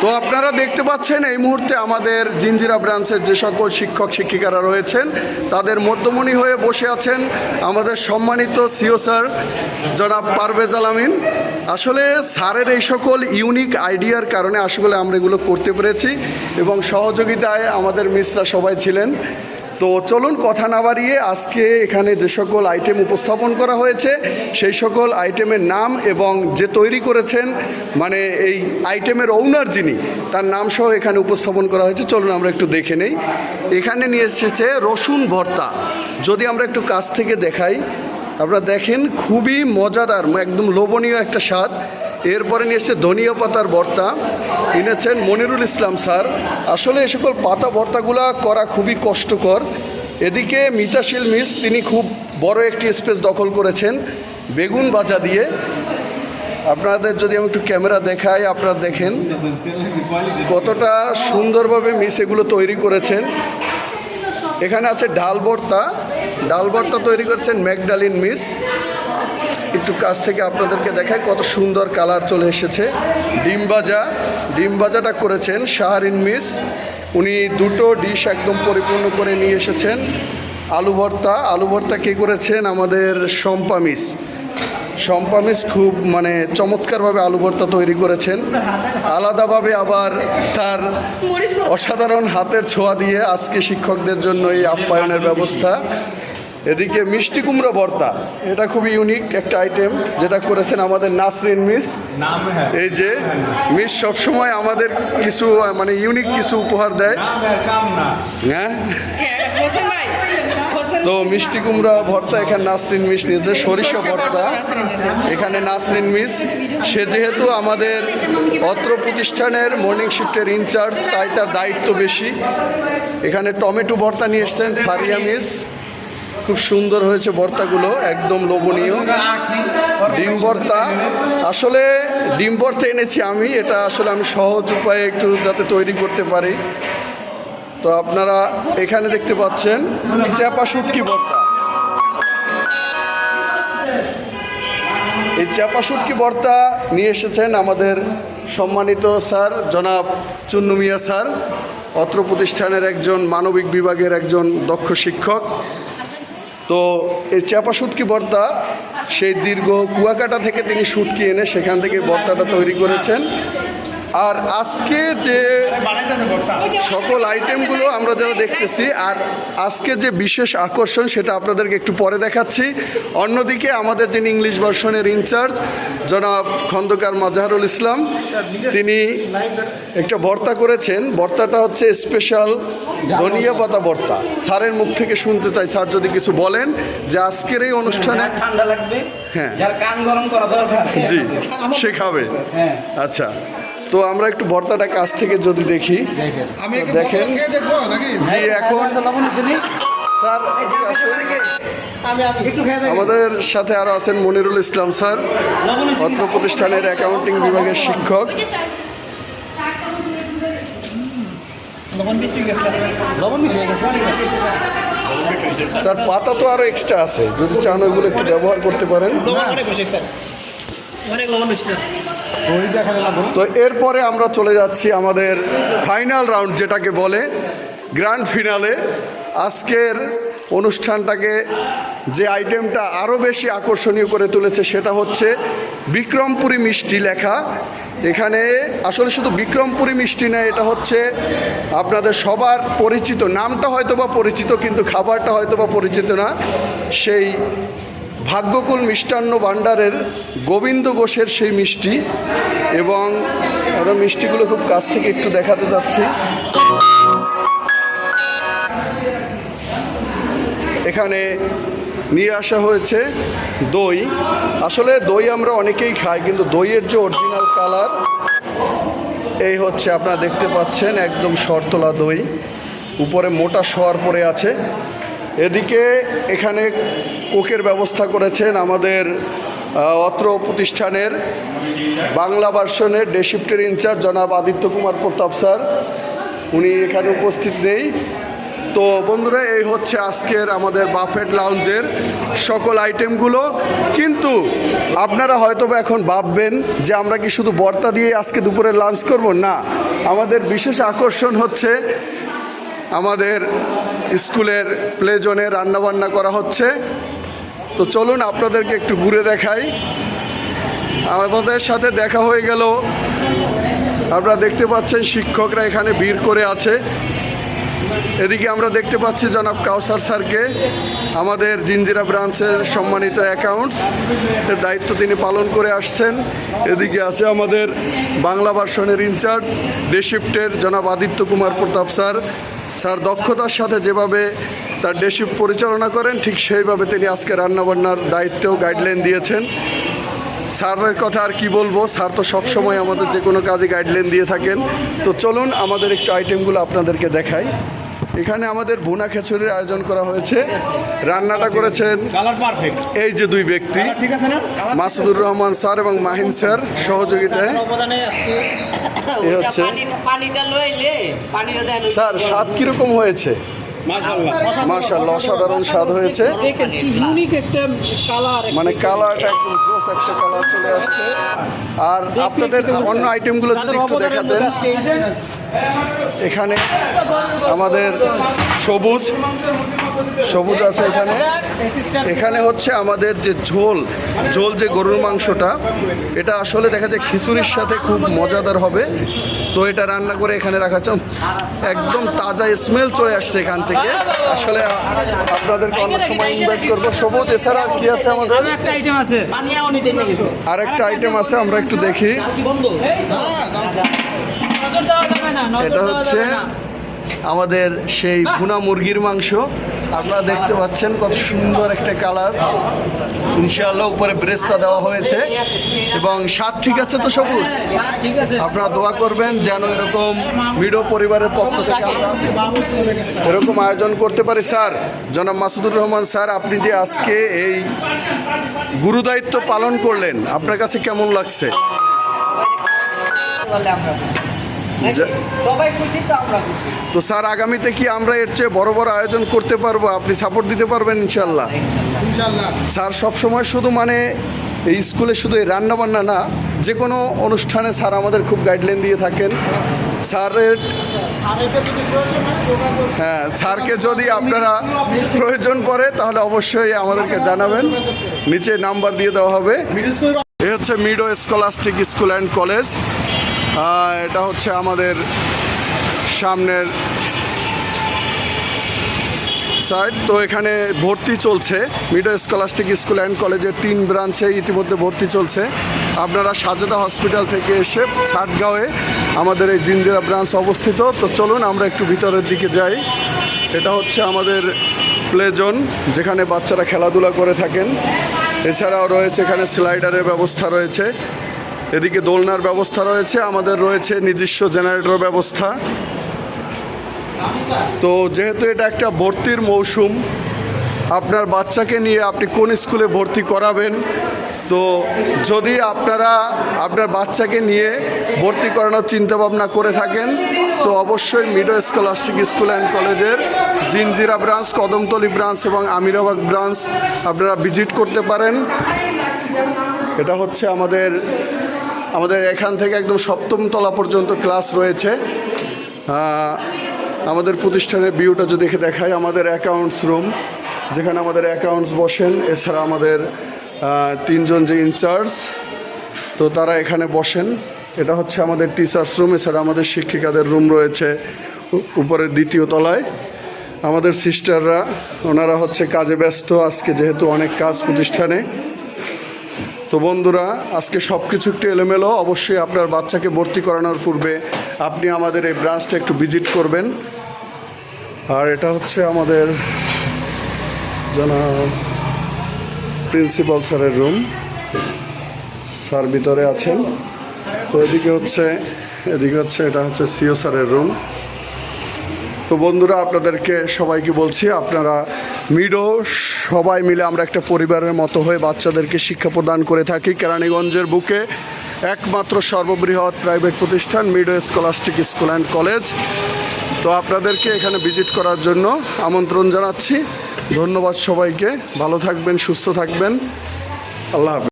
তো আপনারা দেখতে পাচ্ছেন এই মুহূর্তে আমাদের জিঞ্জিরা ব্রাঞ্চের যে সকল শিক্ষক শিক্ষিকারা রয়েছেন তাদের মধ্যমণি হয়ে বসে আছেন আমাদের সম্মানিত সিও স্যার জনাব পারভেজ আলামিন। আসলে স্যারের এই সকল ইউনিক আইডিয়ার কারণে আসলে আমরা এগুলো করতে পেরেছি এবং সহযোগিতায় আমাদের মিসরা সবাই ছিলেন। তো চলুন কথা না বাড়িয়ে আজকে এখানে যে সকল আইটেম উপস্থাপন করা হয়েছে সেই সকল আইটেমের নাম এবং যে তৈরি করেছেন মানে এই আইটেমের ওনার যিনি তার নাম সহ এখানে উপস্থাপন করা হয়েছে। চলুন আমরা একটু দেখে নেই। এখানে নিয়ে এসেছে রসুন ভর্তা। যদি আমরা একটু কাছ থেকে দেখাই, আপনারা দেখেন খুবই মজাদার, একদম লোভনীয় একটা স্বাদ। এরপরে নিয়ে এসছে ধনিয়া পাতার ভর্তা, এনেছেন মনিরুল ইসলাম স্যার। আসলে এই সকল পাতা ভর্তাগুলা করা খুবই কষ্টকর। এদিকে মিতাশীল মিস, তিনি খুব বড় একটি স্পেস দখল করেছেন বেগুন ভাজা দিয়ে। আপনাদের যদি আমি একটু ক্যামেরা দেখাই, আপনারা দেখেন কতটা সুন্দরভাবে মিস এগুলো তৈরি করেছেন। এখানে আছে ডাল ভর্তা, ডাল ভর্তা তৈরি করেছেন ম্যাকডালিন মিস। একটু কাছ থেকে আপনাদেরকে দেখায় কত সুন্দর কালার চলে এসেছে। ডিম ভাজা, ডিম ভাজাটা করেছেন শাহরিন মিস, উনি দুটো ডিশ একদম পরিপূর্ণ করে নিয়ে এসেছেন। আলু ভর্তা, আলু ভর্তা কে করেছেন আমাদের শম্পা মিস। শম্পা মিস খুব মানে চমৎকারভাবে আলু ভর্তা তৈরি করেছেন। আলাদাভাবে আবার তার অসাধারণ হাতের ছোঁয়া দিয়ে আজকে শিক্ষকদের জন্য এই আপ্যায়নের ব্যবস্থা। এদিকে মিষ্টি কুমড়ো ভর্তা, এটা খুবই ইউনিক একটা আইটেম যেটা করেছেন আমাদের নাসরিন মিস। এই যে মিস সবসময় আমাদের কিছু মানে ইউনিক কিছু উপহার দেয়। হ্যাঁ, তো মিষ্টি কুমড়া ভর্তা এখানে নাসরিন মিস নিয়েছে। সরিষা ভর্তা এখানে নাসরিন মিস, সে যেহেতু আমাদের অত্র প্রতিষ্ঠানের মর্নিং শিফটের ইনচার্জ তাই তার দায়িত্ব বেশি। এখানে টমেটো ভর্তা নিয়ে এসছেন ফারিয়া মিস, খুব সুন্দর হয়েছে ভর্তাগুলো, একদম লোভনীয়। ডিম ভর্তা, আসলে ডিম ভর্তা এনেছি আমি, এটা আসলে আমি সহজ উপায়ে একটু যাতে তৈরি করতে পারি। তো আপনারা এখানে দেখতে পাচ্ছেন চাপা শুটকি ভর্তা। এই চাপা শুটকি ভর্তা নিয়ে এসেছেন আমাদের সম্মানিত স্যার জনাব চুন্নু মিয়া স্যার, অত্র প্রতিষ্ঠানের একজন মানবিক বিভাগের একজন দক্ষ শিক্ষক। তো এই চাপা শুটকি ভর্তা সেই দীর্ঘ কুয়াকাটা থেকে তিনি শুটকি এনে সেখান থেকে ভর্তাটা তৈরি করেছেন। আর আজকে যে সকল আইটেমগুলো আমরা যারা দেখতেছি, আর আজকে যে বিশেষ আকর্ষণ সেটা আপনাদেরকে একটু পরে দেখাচ্ছি। অন্যদিকে আমাদের যিনি ইংলিশ ভার্সনের ইনচার্জ জনাব খন্দকার মাজহারুল ইসলাম, তিনি একটা ভর্তা করেছেন। ভর্তাটা হচ্ছে স্পেশাল ধনিয়া পাতা ভর্তা। স্যারের মুখ থেকে শুনতে চাই, স্যার যদি কিছু বলেন যে আজকের এই অনুষ্ঠানে ঠান্ডা লাগবে, হ্যাঁ যার কান গরম করা দরকার জি সে খাবে। আচ্ছা, তো আমরা একটু ভর্তাটা কাছ থেকে যদি দেখি, দেখেন জি। এখন স্যার আমাদের সাথে আরও আছেন মনিরুল ইসলাম স্যার, অত্র প্রতিষ্ঠানের অ্যাকাউন্টিং বিভাগের শিক্ষক। স্যার পাতা তো আরও এক্সট্রা আছে, যদি চান ওইগুলো একটু ব্যবহার করতে পারেন। তো এরপরে আমরা চলে যাচ্ছি আমাদের ফাইনাল রাউন্ড, যেটাকে বলে গ্র্যান্ড ফিনালে। আজকের অনুষ্ঠানটাকে যে আইটেমটা আরও বেশি আকর্ষণীয় করে তুলেছে সেটা হচ্ছে বিক্রমপুরী মিষ্টি লেখা। এখানে আসলে শুধু বিক্রমপুরী মিষ্টি না, এটা হচ্ছে আপনাদের সবার পরিচিত, নামটা হয়তো বা পরিচিত কিন্তু খাবারটা হয়তো বা পরিচিত না। সেই ভাগ্যকুল মিষ্টান্ন ভাণ্ডারের গোবিন্দ ঘোষের সেই মিষ্টি, এবং আমরা মিষ্টিগুলো খুব কাছ থেকে একটু দেখাতে যাচ্ছি। এখানে নিয়ে আসা হয়েছে দই। আসলে দই আমরা অনেকেই খাই, কিন্তু দইয়ের যে অরিজিনাল কালার এই হচ্ছে, আপনারা দেখতে পাচ্ছেন একদম শরতলা দই, উপরে মোটা সোয়ার পরে আছে। এদিকে এখানে কোকের ব্যবস্থা করেছেন আমাদের অত্র প্রতিষ্ঠানের বাংলা ভার্সনের ডে শিফটের ইনচার্জ জনাব আদিত্য কুমার প্রতাপ স্যার, উনি এখানে উপস্থিত নেই। তো বন্ধুরা এই হচ্ছে আজকের আমাদের বাফেট লাউঞ্জের সকল আইটেমগুলো। কিন্তু আপনারা হয়তো বা এখন ভাববেন যে আমরা কি শুধু ভর্তা দিয়ে আজকে দুপুরে লাঞ্চ করব? না, আমাদের বিশেষ আকর্ষণ হচ্ছে আমাদের স্কুলের প্লে জোনে রান্নাবান্না করা হচ্ছে। তো চলুন আপনাদেরকে একটু ঘুরে দেখাই। আমাদের সাথে দেখা হয়ে গেল, আপনারা দেখতে পাচ্ছেন শিক্ষকরা এখানে ভিড় করে আছে। এদিকে আমরা দেখতে পাচ্ছি জনাব কাউসার স্যারকে, আমাদের জিঞ্জিরা ব্রাঞ্চের সম্মানিত অ্যাকাউন্টস এর দায়িত্ব তিনি পালন করে আসছেন। এদিকে আছে আমাদের বাংলা ভার্সনের ইনচার্জ ডে শিফটের জনাব আদিত্য কুমার প্রতাপ স্যার। স্যার দক্ষতার সাথে যেভাবে তার ডে শিফট পরিচালনা করেন, ঠিক সেইভাবে তিনি আজকে রান্নাবান্নার দায়িত্বেও গাইডলাইন দিয়েছেন। স্যারের কথা আর কি বলবো, স্যার তো সবসময় আমাদের যে কোনো কাজে গাইডলাইন দিয়ে থাকেন। তো চলুন আমাদের একটু আইটেমগুলো আপনাদেরকে দেখাই। এখানে আমাদের ভুনা খিচুড়ির আয়োজন করা হয়েছে। রান্নাটা করেছেন এই যে দুই ব্যক্তি, মাসুদুর রহমান স্যার এবং মাহিন স্যার সহযোগিতায়। এই হচ্ছে স্যার, স্বাদ কিরকম হয়েছে? মাশাআল্লাহ, অসাধারণ স্বাদ হয়েছে। মানে কালারটা একদম জোস একটা কালার চলে আসছে। আর আপনাদের অন্য আইটেমগুলো যদি একটু দেখাতেন। এখানে আমাদের সবুজ আছে এখানে। এখানে হচ্ছে আমাদের যে ঝোল যে গরুর মাংসটা, এটা আসলে দেখা যায় খিচুড়ির সাথে খুব মজাদার হবে। তো এটা রান্না করে এখানে রাখা হচ্ছে, একদম তাজা স্মেল চলে আসছে এখান থেকে। আসলে আপনাদেরকে অন্য সময় ইনভাইট করবো। সবুজ, এছাড়া কি আছে আমাদের? আরেকটা আইটেম আছে, আমরা একটু দেখি। এটা হচ্ছে আমাদের সেই ভুনা মুরগির মাংস। আপনারা দেখতে পাচ্ছেন কত সুন্দর একটা কালার। ইনশাআল্লাহ উপরে ব্রেস্তা দেওয়া হয়েছে এবং স্বাদ ঠিক আছে তো সবুজ? আপনারা দোয়া করবেন যেন এরকম মিডো পরিবারের পক্ষ থেকে আমরা এরকম আয়োজন করতে পারি। স্যার, জনাব মাসুদুর রহমান স্যার, আপনি যে আজকে এই গুরুদায়িত্ব পালন করলেন, আপনার কাছে কেমন লাগছে? তো স্যার, আগামীতে কি আমরা এর চেয়ে বড় বড় আয়োজন করতে পারবো? আপনি সাপোর্ট দিতে পারবেন ইনশাল্লাহ? স্যার সবসময় শুধু মানে এই স্কুলে শুধু এই রান্নাবান্না না, যে কোনো অনুষ্ঠানে স্যার আমাদের খুব গাইডলাইন দিয়ে থাকেন। স্যারকে যদি আপনারা প্রয়োজন পড়ে তাহলে অবশ্যই আমাদেরকে জানাবেন, নিচে নাম্বার দিয়ে দেওয়া হবে। এ হচ্ছে Meadow scholastic school and college. এটা হচ্ছে আমাদের সামনের সাইড। তো এখানে ভর্তি চলছে মিডো স্কলাস্টিক স্কুল অ্যান্ড কলেজের 3 ব্রাঞ্চে ইতিমধ্যে ভর্তি চলছে। আপনারা সাজেদা হসপিটাল থেকে এসে ছাটগাঁওয়ে আমাদের এই জিঞ্জিরা ব্রাঞ্চ অবস্থিত। তো চলুন আমরা একটু ভিতরের দিকে যাই। এটা হচ্ছে আমাদের প্লে জোন, যেখানে বাচ্চারা খেলাধুলা করে থাকেন। এছাড়াও রয়েছে এখানে স্লাইডারের ব্যবস্থা রয়েছে, এদিকে দোলনার ব্যবস্থা রয়েছে, আমাদের রয়েছে নিজস্ব জেনারেটর ব্যবস্থা। তো যেহেতু এটা একটা ভর্তির মৌসুম, আপনার বাচ্চাকে নিয়ে আপনি কোন স্কুলে ভর্তি করাবেন, তো যদি আপনারা আপনার বাচ্চাকে নিয়ে ভর্তি করানোর চিন্তাভাবনা করে থাকেন, তো অবশ্যই মিডো স্কলাস্টিক স্কুল অ্যান্ড কলেজের জিঞ্জিরা ব্রাঞ্চ, কদমতলী ব্রাঞ্চ এবং আমিরাবাগ ব্রাঞ্চ আপনারা ভিজিট করতে পারেন। এটা হচ্ছে আমাদের এখান থেকে একদম 7ম তলা পর্যন্ত ক্লাস রয়েছে। আমাদের প্রতিষ্ঠানের ভিউটা যদি দেখাই, আমাদের অ্যাকাউন্টস রুম, যেখানে আমাদের অ্যাকাউন্টস বসেন। এছাড়া আমাদের 3 জন যে ইনচার্জ, তো তারা এখানে বসেন। এটা হচ্ছে আমাদের টিচার্স রুম। এছাড়া আমাদের শিক্ষিকাদের রুম রয়েছে উপরের 2য় তলায়। আমাদের সিস্টাররা, ওনারা হচ্ছে কাজে ব্যস্ত আজকে, যেহেতু অনেক কাজ প্রতিষ্ঠানে। তো বন্ধুরা, আজকে সব কিছু একটু এলোমেলো। অবশ্যই আপনার বাচ্চাকে ভর্তি করানোর পূর্বে আপনি আমাদের এই ব্রাঞ্চটা একটু ভিজিট করবেন। আর এটা হচ্ছে আমাদের প্রিন্সিপাল স্যারের রুম, স্যার ভিতরে আছেন। তো এদিকে হচ্ছে এটা হচ্ছে সিও স্যারের রুম। তো বন্ধুরা, আপনাদেরকে সবাইকে বলছি, আপনারা মিডো সবাই মিলে আমরা একটা পরিবারের মতো হয়ে বাচ্চাদেরকে শিক্ষা প্রদান করে থাকি। কেরানীগঞ্জের বুকে একমাত্র সর্ববৃহৎ প্রাইভেট প্রতিষ্ঠান Meadow scholastic school and college. তো তো আপনাদেরকে এখানে ভিজিট করার জন্য আমন্ত্রণ জানাচ্ছি। ধন্যবাদ সবাইকে, ভালো থাকবেন, সুস্থ থাকবেন, আল্লাহ হাফেজ।